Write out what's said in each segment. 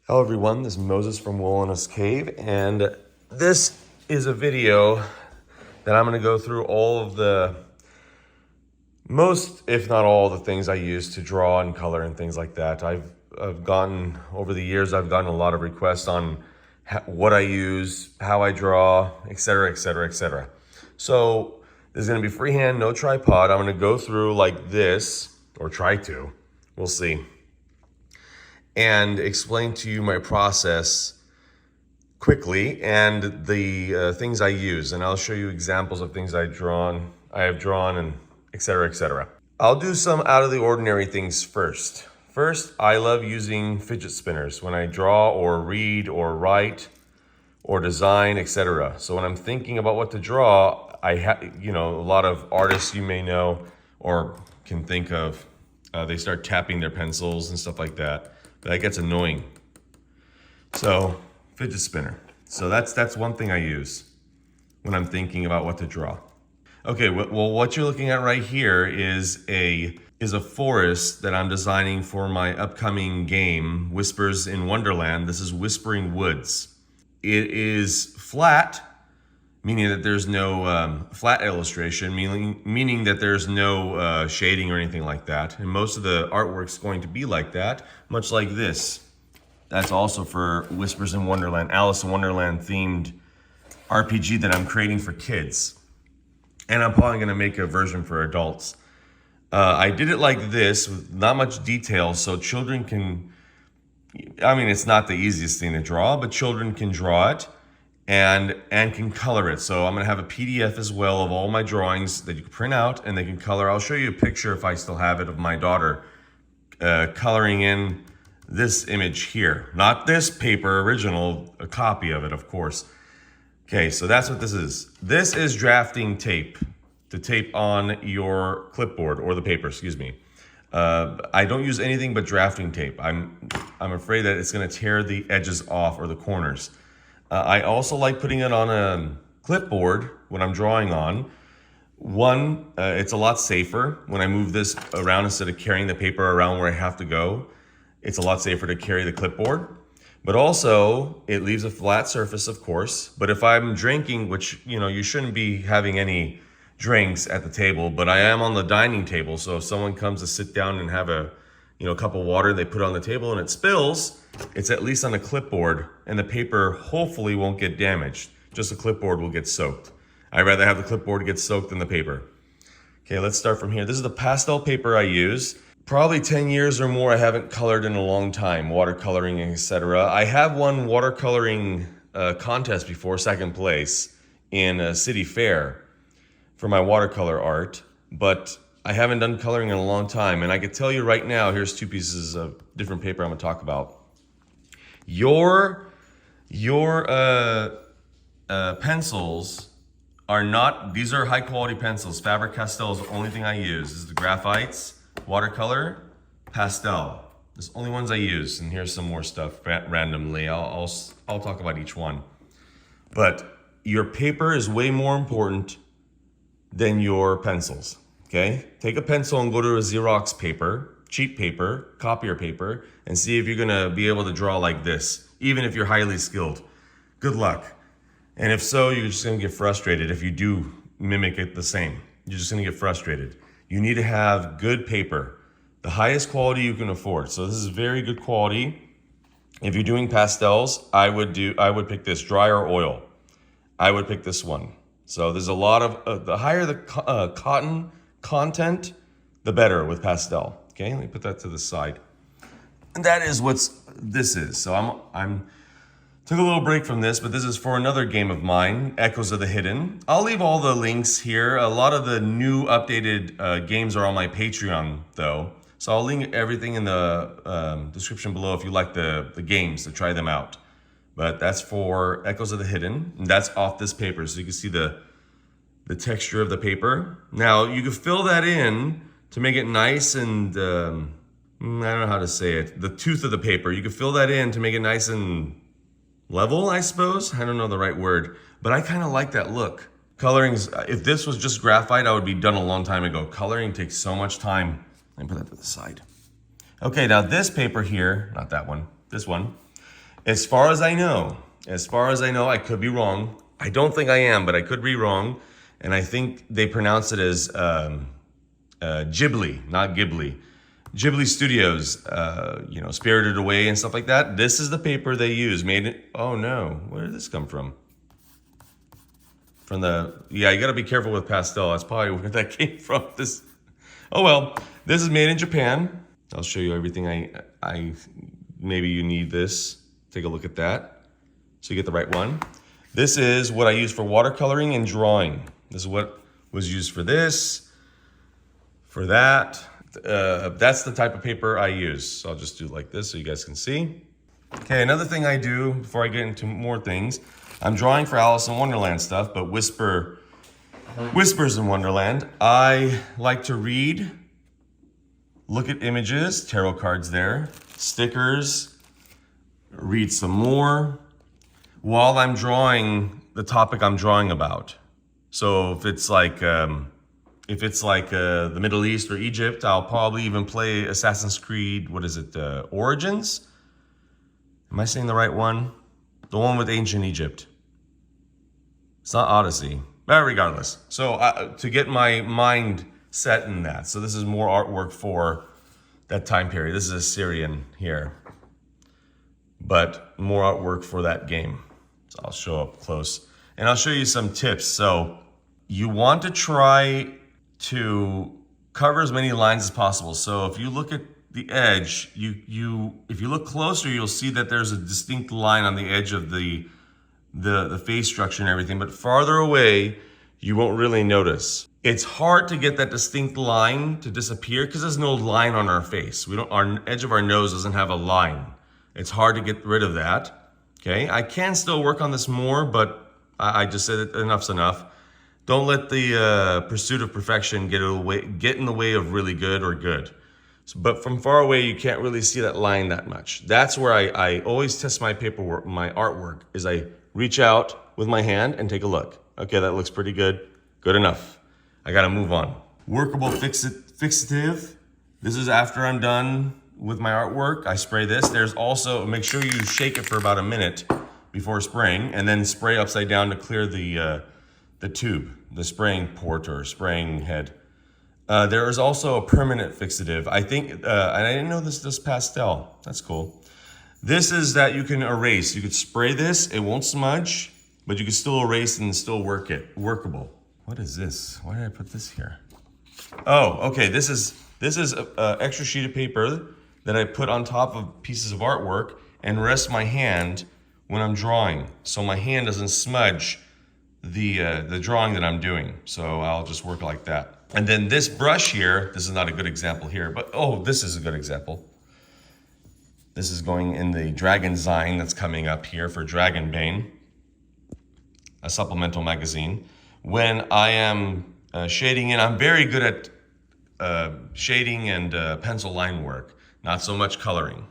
Hello everyone, this is Moses from Wilona's Cave, and this is a video that I'm going to go through all of the most, if not all, the things I use to draw and color and things like that. I've gotten, over the years, I've gotten a lot of requests on what I use, how I draw, etc., etc., etc. So this is going to be freehand, no tripod. I'm going to go through like this, or try to, we'll see, and explain to you my process quickly and the things I use. And I'll show you examples of things I have drawn, and etc., etc. I'll do some out of the ordinary things first. First, I love using fidget spinners when I draw or read or write or design, etc. So when I'm thinking about what to draw, I have, a lot of artists you may know or can think of, they start tapping their pencils and stuff like that. That gets annoying. So, fidget spinner. So that's one thing I use when I'm thinking about what to draw. Okay, well, what you're looking at right here is a forest that I'm designing for my upcoming game, Whispers in Wonderland. This is Whispering Woods. It is flat, meaning that there's no flat illustration, meaning that there's no shading or anything like that. And most of the artwork's going to be like that, much like this. That's also for Whispers in Wonderland, Alice in Wonderland themed RPG that I'm creating for kids. And I'm probably gonna make a version for adults. I did it like this, with not much detail, so children can, it's not the easiest thing to draw, but children can draw it and can color it. So I'm gonna have a PDF as well of all my drawings that you can print out and they can color. I'll show you a picture if I still have it of my daughter coloring in this image here. Not this paper original, a copy of it, of course. Okay, so that's what this is. This is drafting tape to tape on your clipboard or the paper, excuse me. I don't use anything but drafting tape. I'm afraid that it's gonna tear the edges off or the corners. I also like putting it on a clipboard when I'm drawing on. One, it's a lot safer when I move this around instead of carrying the paper around where I have to go. It's a lot safer to carry the clipboard. But also, it leaves a flat surface, of course. But if I'm drinking, which, you shouldn't be having any drinks at the table, but I am on the dining table, so if someone comes to sit down and have a cup of water, they put it on the table and it spills, it's at least on a clipboard and the paper hopefully won't get damaged. Just the clipboard will get soaked. I'd rather have the clipboard get soaked than the paper. Okay, let's start from here. This is the pastel paper I use. Probably 10 years or more I haven't colored in a long time, watercoloring, etc. I have won watercoloring contest before, second place, in a city fair for my watercolor art, but I haven't done coloring in a long time. And I can tell you right now, here's two pieces of different paper I'm gonna talk about. Your pencils are not, these are high quality pencils. Faber-Castell is the only thing I use. This is the graphites, watercolor, pastel. There's only ones I use, and here's some more stuff randomly. I'll talk about each one. But your paper is way more important than your pencils, okay? Take a pencil and go to a Xerox paper, cheap paper, copier paper, and see if you're gonna be able to draw like this, even if you're highly skilled. Good luck. And if so, you're just gonna get frustrated if you do mimic it the same. You're just gonna get frustrated. You need to have good paper, the highest quality you can afford. So this is very good quality. If you're doing pastels, I would pick this, dry or oil. I would pick this one. So there's a lot of, the higher the cotton content, the better with pastel. Okay, let me put that to the side. And that is what this is. So I'm took a little break from this, but this is for another game of mine, Echoes of the Hidden. I'll leave all the links here. A lot of the new updated games are on my Patreon though. So I'll link everything in the description below if you like the games to try them out. But that's for Echoes of the Hidden, and that's off this paper, so you can see the texture of the paper. Now, you can fill that in to make it nice and, I don't know how to say it, the tooth of the paper. You can fill that in to make it nice and level, I suppose. I don't know the right word, but I kind of like that look. Coloring's, if this was just graphite, I would be done a long time ago. Coloring takes so much time. Let me put that to the side. Okay, now this paper here, not that one, this one, As far as I know, I could be wrong. I don't think I am, but I could be wrong. And I think they pronounce it as Ghibli, not Ghibli. Ghibli Studios, Spirited Away and stuff like that. This is the paper they use. Oh no, where did this come from? Yeah, you gotta be careful with pastel. That's probably where that came from. Oh well, this is made in Japan. I'll show you everything maybe you need this. Take a look at that so you get the right one. This is what I use for watercoloring and drawing. This is what was used for this, for that. That's the type of paper I use. So I'll just do it like this so you guys can see. Okay, another thing I do before I get into more things, I'm drawing for Alice in Wonderland stuff, but Whispers in Wonderland. I like to read, look at images, tarot cards there, stickers, read some more while I'm drawing the topic I'm drawing about. So if it's like the Middle East or Egypt, I'll probably even play Assassin's Creed, Origins? Am I saying the right one? The one with ancient Egypt. It's not Odyssey, but regardless. So to get my mind set in that. So this is more artwork for that time period. This is Assyrian here, but more artwork for that game. So I'll show up close and I'll show you some tips. So you want to try to cover as many lines as possible. So if you look at the edge, if you look closer, you'll see that there's a distinct line on the edge of the face structure and everything, but farther away, you won't really notice. It's hard to get that distinct line to disappear because there's no line on our face. Our edge of our nose doesn't have a line. It's hard to get rid of that. Okay, I can still work on this more, but I just said it, enough's enough. Don't let the pursuit of perfection get in the way of really good or good. But from far away, you can't really see that line that much. That's where I always test my paperwork, my artwork, is I reach out with my hand and take a look. Okay, that looks pretty good. Good enough. I gotta move on. Workable fixative. This is after I'm done with my artwork. I spray this. There's also, make sure you shake it for about a minute before spraying, and then spray upside down to clear the tube, the spraying port or spraying head. There is also a permanent fixative. I think, and I didn't know this pastel. That's cool. This is that you can erase. You could spray this, it won't smudge, but you can still erase and still workable. What is this? Why did I put this here? Oh, okay, this is an extra sheet of paper that I put on top of pieces of artwork and rest my hand when I'm drawing, so my hand doesn't smudge the drawing that I'm doing. So I'll just work like that. And then this brush here, this is not a good example here, but oh, this is a good example. This is going in the Dragon Zine that's coming up here for Dragonbane, a supplemental magazine. When I am shading in, I'm very good at shading and pencil line work, not so much coloring.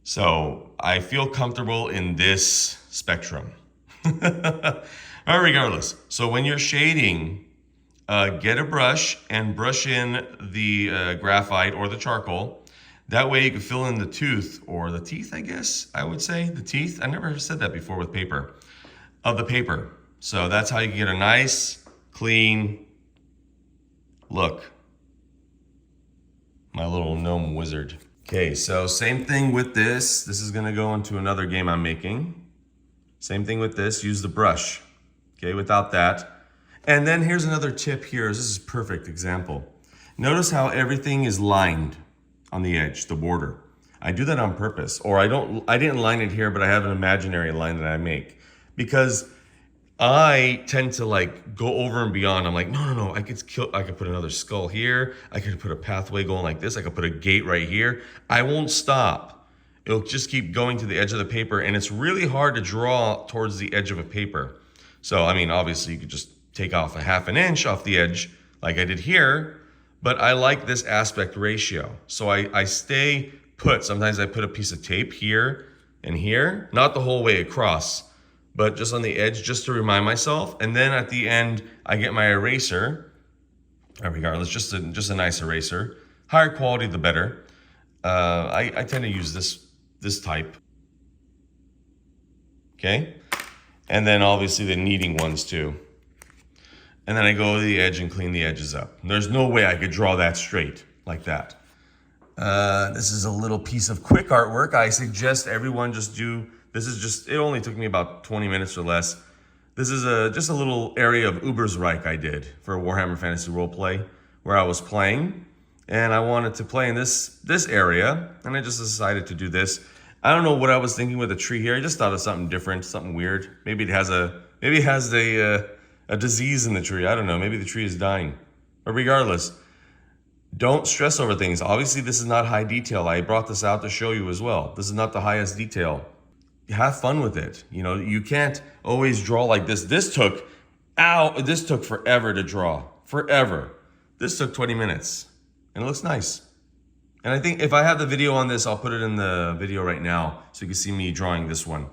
So I feel comfortable in this spectrum. Regardless, so when you're shading, get a brush and brush in the graphite or the charcoal. That way you can fill in the tooth or the teeth, I guess I would say. The teeth, I never said that before with paper, of the paper. So that's how you can get a nice, clean look. My little gnome wizard. Okay, so same thing with this. This is gonna go into another game I'm making. Same thing with this, use the brush, okay, without that. And then here's another tip here. This is a perfect example. Notice how everything is lined on the edge, the border. I do that on purpose, or I didn't line it here, but I have an imaginary line that I make because I tend to like go over and beyond. I'm like, no, I could put another skull here. I could put a pathway going like this. I could put a gate right here. I won't stop. It'll just keep going to the edge of the paper, and it's really hard to draw towards the edge of a paper. So, I mean, obviously you could just take off a ½ inch off the edge like I did here, but I like this aspect ratio. So I stay put. Sometimes I put a piece of tape here and here, not the whole way across, but just on the edge, just to remind myself. And then at the end, I get my eraser. Regardless, just a nice eraser. Higher quality, the better. I tend to use this type. okay? And then obviously the kneading ones too. And then I go to the edge and clean the edges up. There's no way I could draw that straight like that. This is a little piece of quick artwork. I suggest everyone just do, it only took me about 20 minutes or less. This is just a little area of Ubersreich I did for Warhammer Fantasy Roleplay where I was playing. And I wanted to play in this area, and I just decided to do this. I don't know what I was thinking with the tree here. I just thought of something different, something weird. Maybe it has a disease in the tree. I don't know. Maybe the tree is dying. But regardless, don't stress over things. Obviously, this is not high detail. I brought this out to show you as well. This is not the highest detail. Have fun with it. You know, you can't always draw like this. This took forever to draw. Forever. This took 20 minutes. And it looks nice. And I think if I have the video on this, I'll put it in the video right now so you can see me drawing this one.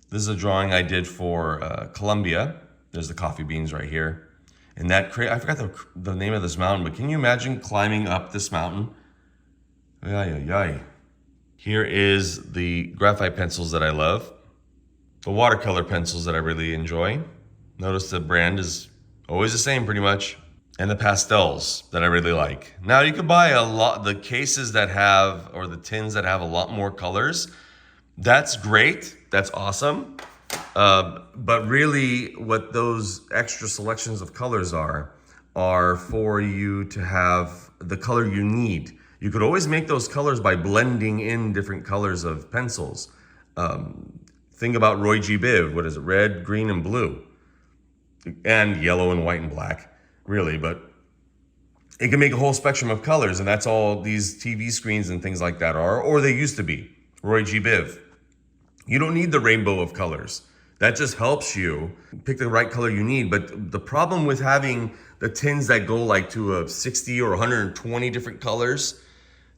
This is a drawing I did for Colombia. There's the coffee beans right here. And I forgot the name of this mountain, but can you imagine climbing up this mountain? Here is the graphite pencils that I love. The watercolor pencils that I really enjoy. Notice the brand is always the same pretty much. And the pastels that I really like. Now you can buy the cases that have, or the tins that have a lot more colors. That's great, that's awesome. But really what those extra selections of colors are for you to have the color you need. You could always make those colors by blending in different colors of pencils. Think about Roy G. Biv, what is it, red, green, and blue. And yellow and white and black. Really, but it can make a whole spectrum of colors, and that's all these TV screens and things like that are, or they used to be. Roy G. Biv. You don't need the rainbow of colors. That just helps you pick the right color you need. But the problem with having the tins that go like to 60 or 120 different colors,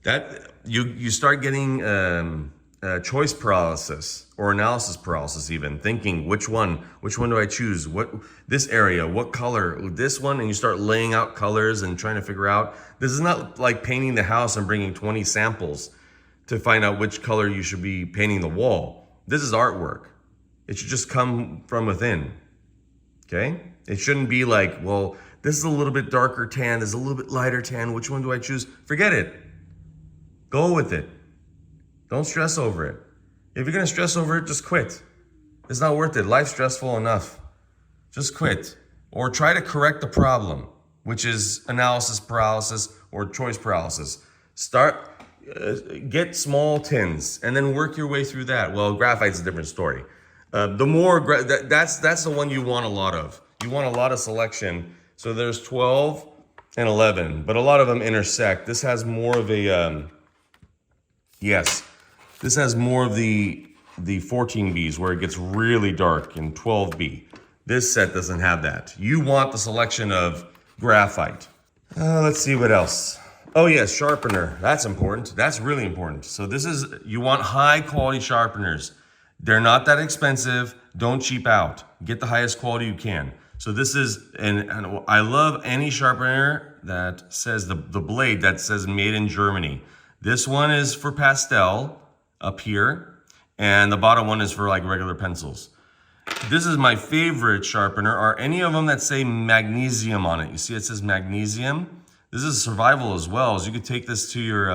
that you start getting choice paralysis or analysis paralysis, even thinking which one do I choose, this area, what color, this one, and you start laying out colors and trying to figure out. This is not like painting the house and bringing 20 samples to find out which color you should be painting the wall. This is artwork. It should just come from within. Okay, it shouldn't be like, well, this is a little bit darker tan, this is a little bit lighter tan, which one do I choose? Forget it. Go with it. Don't stress over it. If you're gonna stress over it, just quit. It's not worth it. Life's stressful enough. Just quit. Or try to correct the problem, which is analysis paralysis or choice paralysis. Get small tins and then work your way through that. Well, graphite's a different story. That's the one you want a lot of. You want a lot of selection. So there's 12 and 11, but a lot of them intersect. This has more of a, this has more of the 14Bs where it gets really dark in 12B. This set doesn't have that. You want the selection of graphite. Let's see what else. Oh yes, sharpener. That's important. That's really important. So you want high quality sharpeners. They're not that expensive. Don't cheap out. Get the highest quality you can. So this is, and I love any sharpener that says the blade that says made in Germany. This one is for pastel up here, and the bottom one is for like regular pencils. This is my favorite sharpener. Are any of them that say magnesium on it? You see it says magnesium? This is survival as well. So you could take this to your,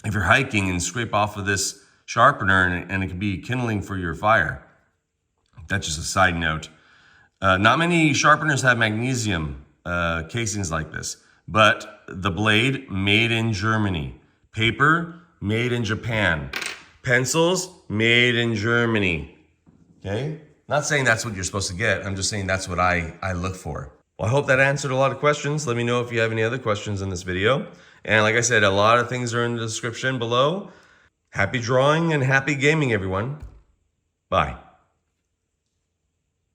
if you're hiking and scrape off of this sharpener and it can be kindling for your fire. That's just a side note. Not many sharpeners have magnesium casings like this, but the blade made in Germany. Paper made in Japan. Pencils made in Germany. Okay? Not saying that's what you're supposed to get. I'm just saying that's what I look for. Well, I hope that answered a lot of questions. Let me know if you have any other questions in this video. And like I said, a lot of things are in the description below. Happy drawing and happy gaming, everyone. Bye.